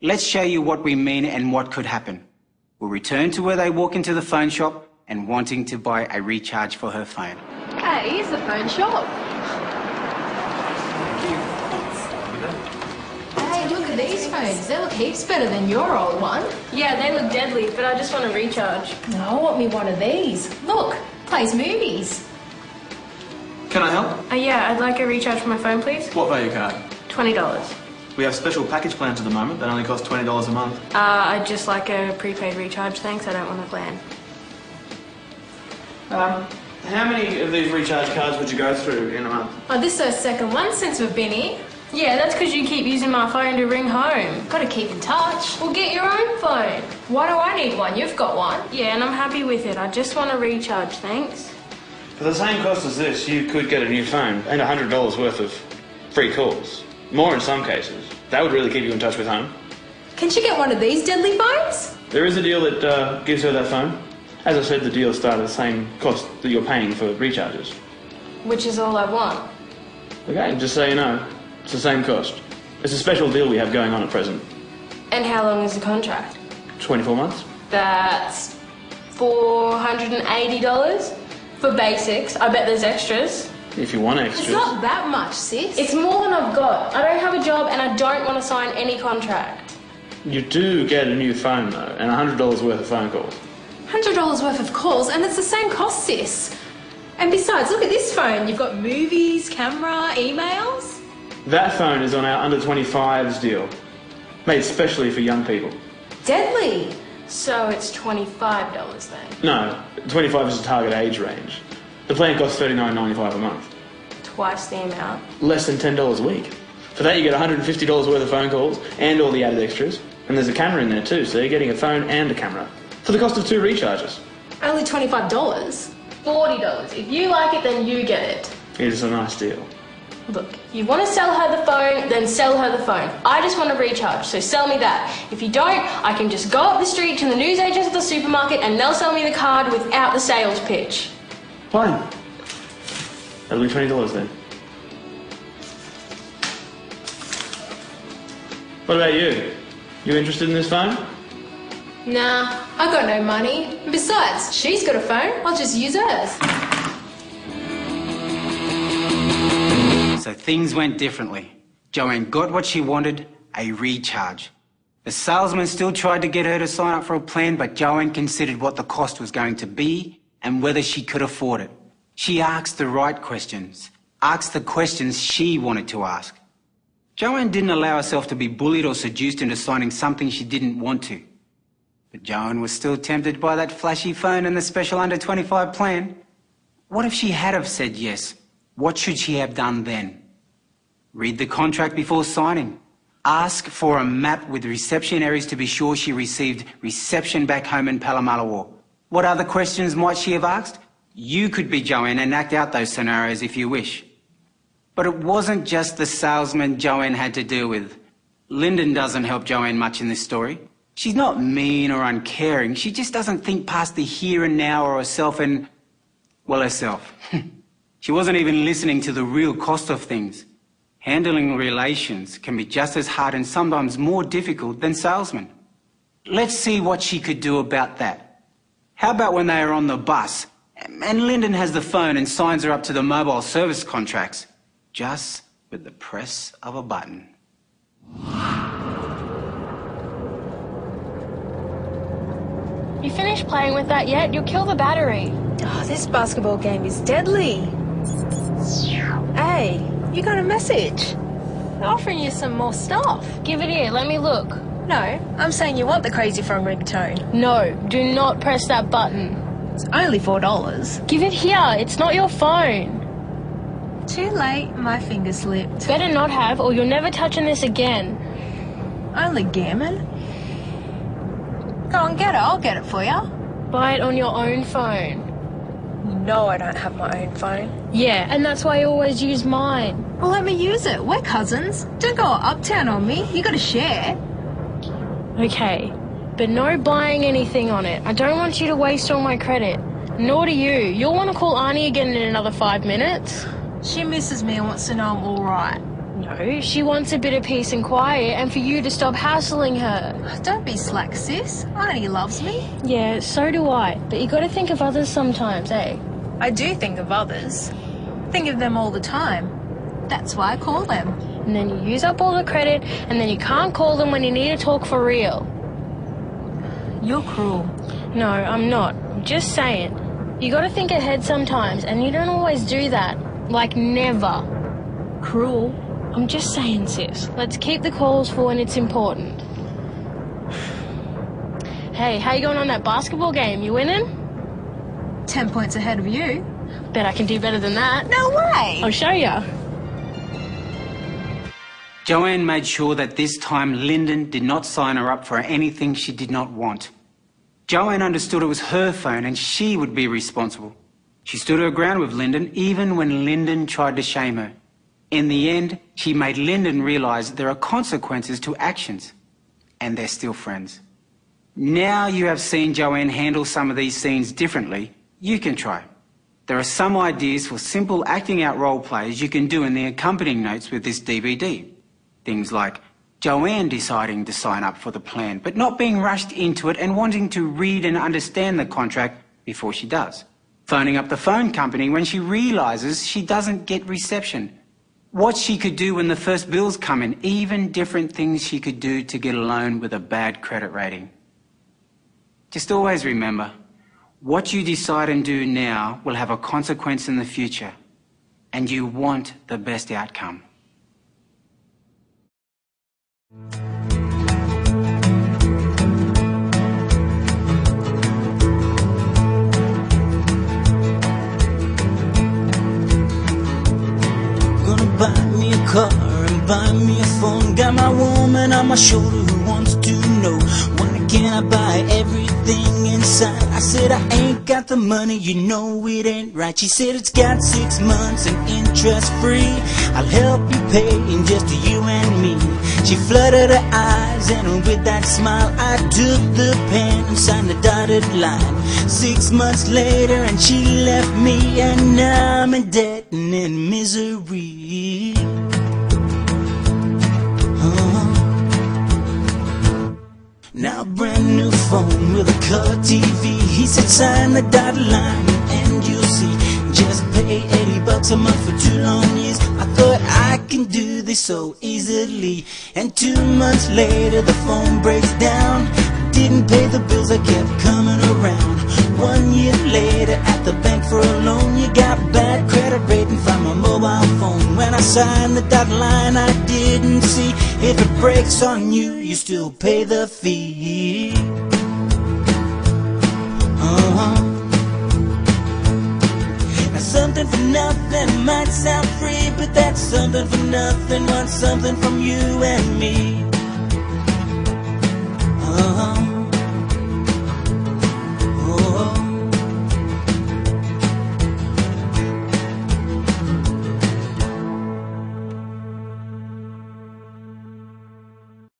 Let's show you what we mean and what could happen. We'll return to where they walk into the phone shop and wanting to buy a recharge for her phone. Hey, here's the phone shop. Hey, look at these phones. They look heaps better than your old one. Yeah, they look deadly, but I just want to recharge. No, I want me one of these. Look, plays movies. Can I help? Yeah, I'd like a recharge for my phone, please. What value card? $20. We have special package plans at the moment that only cost $20 a month. I'd just like a prepaid recharge, thanks. I don't want a plan. How many of these recharge cards would you go through in a month? Oh, this is our second one since we've been here. Yeah, that's because you keep using my phone to ring home. Got to keep in touch. Well, get your own phone. Why do I need one? You've got one. Yeah, and I'm happy with it. I just want a recharge, thanks. For the same cost as this, you could get a new phone and $100 worth of free calls. More in some cases. That would really keep you in touch with home. Can she get one of these deadly phones? There is a deal that gives her that phone. As I said, the deal starts at the same cost that you're paying for recharges. Which is all I want. Okay, just so you know, it's the same cost. It's a special deal we have going on at present. And how long is the contract? 24 months. That's $480 for basics. I bet there's extras. If you want extras. It's not that much, sis. It's more than I've got. I don't have a job and I don't want to sign any contract. You do get a new phone though, and $100 worth of phone calls. $100 worth of calls, and it's the same cost, sis. And besides, look at this phone. You've got movies, camera, emails. That phone is on our under 25s deal, made specially for young people. Deadly. So it's $25 then? No, 25 is the target age range. The plan costs $39.95 a month. Twice the amount. Less than $10 a week. For that you get $150 worth of phone calls and all the added extras. And there's a camera in there too, so you're getting a phone and a camera. For the cost of 2 recharges. Only $25. $40. If you like it, then you get it. It is a nice deal. Look, you want to sell her the phone, then sell her the phone. I just want to recharge, so sell me that. If you don't, I can just go up the street to the newsagents at the supermarket and they'll sell me the card without the sales pitch. Fine. That'll be $20 then. What about you? You interested in this phone? Nah, I got no money. Besides, she's got a phone. I'll just use hers. So things went differently. Joanne got what she wanted, a recharge. The salesman still tried to get her to sign up for a plan, but Joanne considered what the cost was going to be and whether she could afford it. She asked the right questions, asked the questions she wanted to ask. Joanne didn't allow herself to be bullied or seduced into signing something she didn't want to. But Joanne was still tempted by that flashy phone and the special under 25 plan. What if she had have said yes? What should she have done then? Read the contract before signing. Ask for a map with reception areas to be sure she received reception back home in Palomalawa. What other questions might she have asked? You could be Joanne and act out those scenarios if you wish. But it wasn't just the salesman Joanne had to deal with. Lyndon doesn't help Joanne much in this story. She's not mean or uncaring. She just doesn't think past the here and now or herself and, well, herself. She wasn't even listening to the real cost of things. Handling relations can be just as hard and sometimes more difficult than salesmen. Let's see what she could do about that. How about when they are on the bus and Lyndon has the phone and signs her up to the mobile service contracts, just with the press of a button. You finished playing with that yet? You'll kill the battery. Oh, this basketball game is deadly. Hey, you got a message. They're offering you some more stuff. Give it here, let me look. No, I'm saying you want the Crazy Frog ringtone. No, do not press that button. It's only $4. Give it here, it's not your phone. Too late, my finger slipped. Better not have, or you're never touching this again. Only gammon. Go on, get it. I'll get it for you. Buy it on your own phone. You know I don't have my own phone. Yeah, and that's why I always use mine. Well, let me use it. We're cousins. Don't go uptown on me. You gotta share. Okay, but no buying anything on it. I don't want you to waste all my credit. Nor do you. You'll want to call Arnie again in another 5 minutes. She misses me and wants to know I'm all right. No, she wants a bit of peace and quiet and for you to stop hassling her. Don't be slack, sis. I know he loves me. Yeah, so do I. But you gotta think of others sometimes, eh? I do think of others. Think of them all the time. That's why I call them. And then you use up all the credit and then you can't call them when you need to talk for real. You're cruel. No, I'm not. I'm just saying. You gotta think ahead sometimes and you don't always do that. Like never. Cruel? I'm just saying, sis. Let's keep the calls for when it's important. Hey, how you going on that basketball game? You winning? 10 points ahead of you. Bet I can do better than that. No way! I'll show ya. Joanne made sure that this time Lyndon did not sign her up for anything she did not want. Joanne understood it was her phone and she would be responsible. She stood her ground with Lyndon even when Lyndon tried to shame her. In the end, she made Lyndon realise there are consequences to actions, and they're still friends. Now you have seen Joanne handle some of these scenes differently, you can try. There are some ideas for simple acting out role plays you can do in the accompanying notes with this DVD. Things like Joanne deciding to sign up for the plan, but not being rushed into it and wanting to read and understand the contract before she does. Phoning up the phone company when she realises she doesn't get reception. What she could do when the first bills come in, even different things she could do to get a loan with a bad credit rating. Just always remember, what you decide and do now will have a consequence in the future, and you want the best outcome. Buy me a car and buy me a phone. Got my woman on my shoulder who wants to know, why can't I buy everything inside? I said I ain't got the money, you know it ain't right. She said it's got 6 months and interest free. I'll help you pay in just you and me. She fluttered her eyes and with that smile I took the pen and signed the dotted line. 6 months later and she left me, and now I'm in debt and in misery. Now a brand new phone with a color TV. He said sign the dotted line and you'll see. Just pay $80 a month for 2 long years. I thought I can do this so easily, and 2 months later the phone breaks down. Didn't pay the bills, I kept coming around. 1 year later at the bank for a loan, you got bad credit rating from a mobile phone. When I signed the dotted line I didn't see, if it breaks on you, you still pay the fee. Now something for nothing might sound free, but that's something for nothing wants something from you and me.